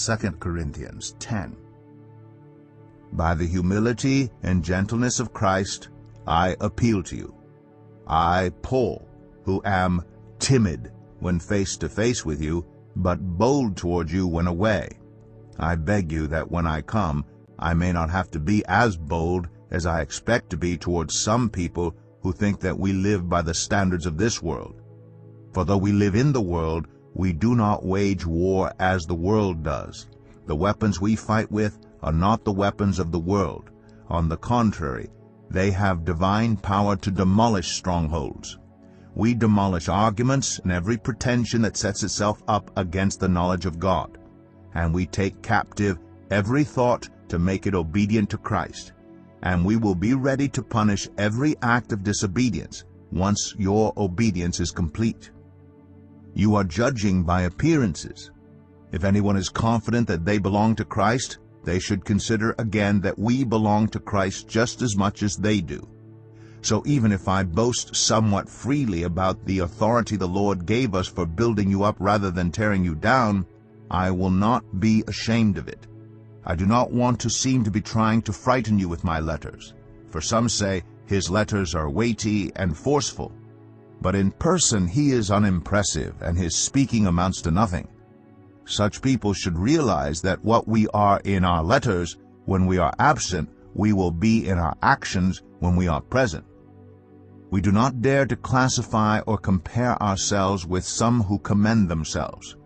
2 Corinthians 10. By the humility and gentleness of Christ, I appeal to you. I, Paul, who am timid when face to face with you, but bold toward you when away. I beg you that when I come, I may not have to be as bold as I expect to be towards some people who think that we live by the standards of this world. For though we live in the world, we do not wage war as the world does. The weapons we fight with are not the weapons of the world. On the contrary, they have divine power to demolish strongholds. We demolish arguments and every pretension that sets itself up against the knowledge of God. And we take captive every thought to make it obedient to Christ. And we will be ready to punish every act of disobedience once your obedience is complete. You are judging by appearances. If anyone is confident that they belong to Christ, they should consider again that we belong to Christ just as much as they do. So even if I boast somewhat freely about the authority the Lord gave us for building you up rather than tearing you down, I will not be ashamed of it. I do not want to seem to be trying to frighten you with my letters. For some say his letters are weighty and forceful. But in person he is unimpressive, and his speaking amounts to nothing. Such people should realize that what we are in our letters when we are absent, we will be in our actions when we are present. We do not dare to classify or compare ourselves with some who commend themselves.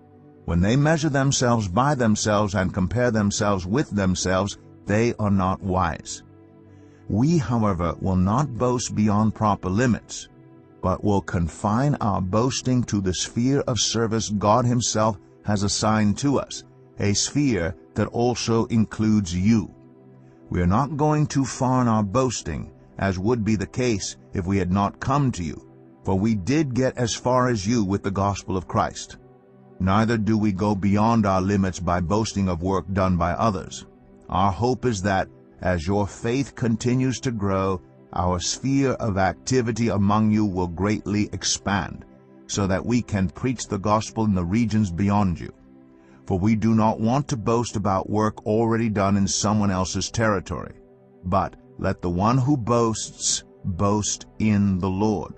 When they measure themselves by themselves and compare themselves with themselves, they are not wise. We, however, will not boast beyond proper limits, but will confine our boasting to the sphere of service God Himself has assigned to us, a sphere that also includes you. We are not going too far in our boasting, as would be the case if we had not come to you, for we did get as far as you with the gospel of Christ. Neither do we go beyond our limits by boasting of work done by others. Our hope is that, as your faith continues to grow, our sphere of activity among you will greatly expand, so that we can preach the gospel in the regions beyond you. For we do not want to boast about work already done in someone else's territory. But let the one who boasts boast in the Lord.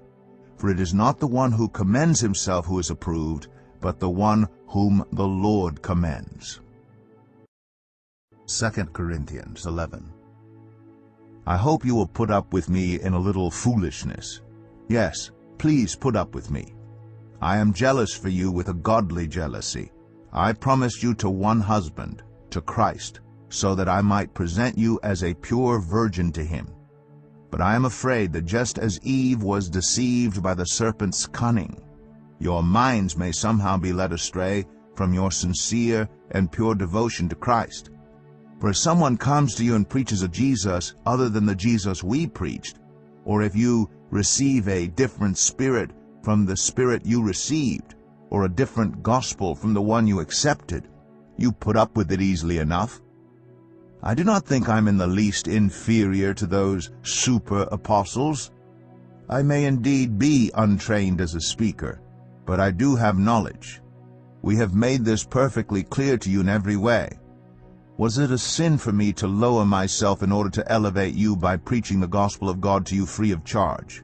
For it is not the one who commends himself who is approved, but the one whom the Lord commends. 2 Corinthians 11. I hope you will put up with me in a little foolishness. Yes, please put up with me. I am jealous for you with a godly jealousy. I promised you to one husband, to Christ, so that I might present you as a pure virgin to Him. But I am afraid that just as Eve was deceived by the serpent's cunning, your minds may somehow be led astray from your sincere and pure devotion to Christ. For if someone comes to you and preaches a Jesus other than the Jesus we preached, or if you receive a different spirit from the spirit you received, or a different gospel from the one you accepted, you put up with it easily enough. I do not think I'm in the least inferior to those super apostles. I may indeed be untrained as a speaker, but I do have knowledge. We have made this perfectly clear to you in every way. Was it a sin for me to lower myself in order to elevate you by preaching the gospel of God to you free of charge?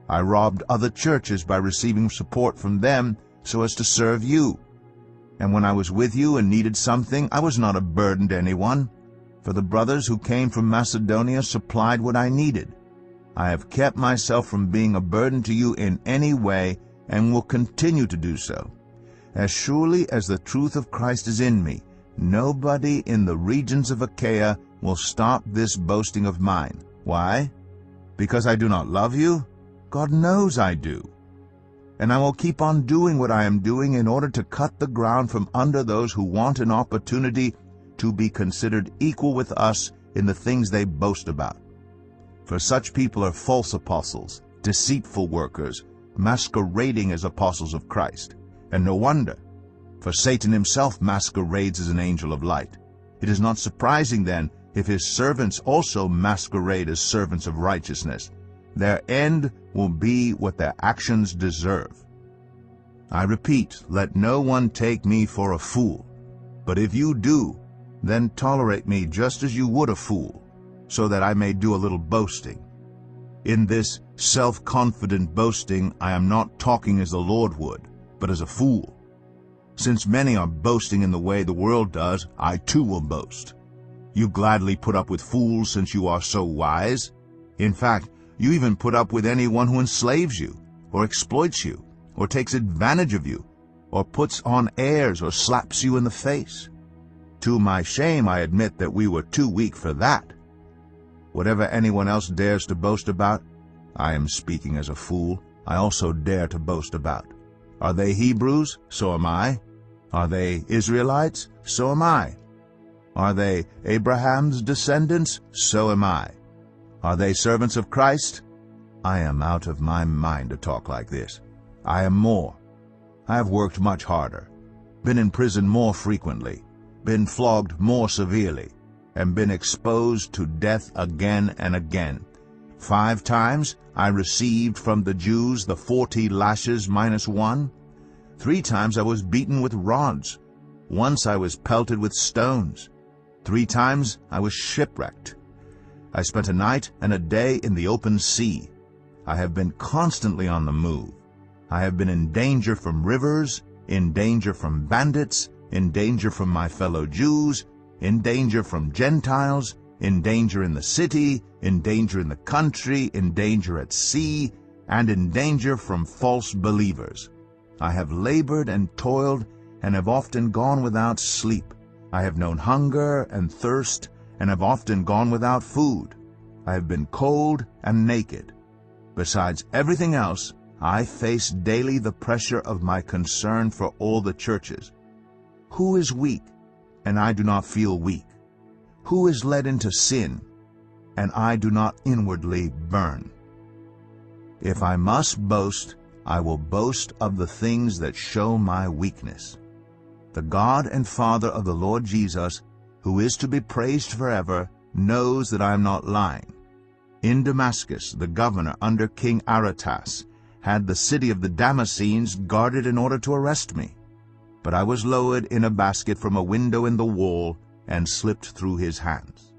I robbed other churches by receiving support from them so as to serve you. And when I was with you and needed something, I was not a burden to anyone, for the brothers who came from Macedonia supplied what I needed. I have kept myself from being a burden to you in any way and will continue to do so. As surely as the truth of Christ is in me, nobody in the regions of Achaia will stop this boasting of mine. Why? Because I do not love you? God knows I do. And I will keep on doing what I am doing in order to cut the ground from under those who want an opportunity to be considered equal with us in the things they boast about. For such people are false apostles, deceitful workers, masquerading as apostles of Christ. And no wonder, for Satan himself masquerades as an angel of light. It is not surprising, then, if his servants also masquerade as servants of righteousness. Their end will be what their actions deserve. I repeat, let no one take me for a fool, But if you do, then tolerate me just as you would a fool, so that I may do a little boasting. In this self-confident boasting I am not talking as the Lord would, but as a fool. Since many are boasting in the way the world does, I too will boast. You gladly put up with fools since you are so wise. In fact, you even put up with anyone who enslaves you, or exploits you, or takes advantage of you, or puts on airs or slaps you in the face. To my shame I admit that we were too weak for that. Whatever anyone else dares to boast about, I am speaking as a fool, I also dare to boast about. Are they Hebrews? So am I. Are they Israelites? So am I. Are they Abraham's descendants? So am I. Are they servants of Christ? I am out of my mind to talk like this. I am more. I have worked much harder, been in prison more frequently, been flogged more severely, and been exposed to death again and again. 5 times I received from the Jews the 40 lashes minus 1. 3 times I was beaten with rods. Once I was pelted with stones. 3 times I was shipwrecked. I spent a night and a day in the open sea. I have been constantly on the move. I have been in danger from rivers, in danger from bandits, in danger from my fellow Jews, in danger from Gentiles, in danger in the city, in danger in the country, in danger at sea, and in danger from false believers. I have labored and toiled, and have often gone without sleep. I have known hunger and thirst, and have often gone without food. I have been cold and naked. Besides everything else, I face daily the pressure of my concern for all the churches. Who is weak, and I do not feel weak? Who is led into sin, and I do not inwardly burn? If I must boast, I will boast of the things that show my weakness. The God and Father of the Lord Jesus, who is to be praised forever, knows that I am not lying. In Damascus, the governor under King Aretas had the city of the Damascenes guarded in order to arrest me. But I was lowered in a basket from a window in the wall and slipped through his hands.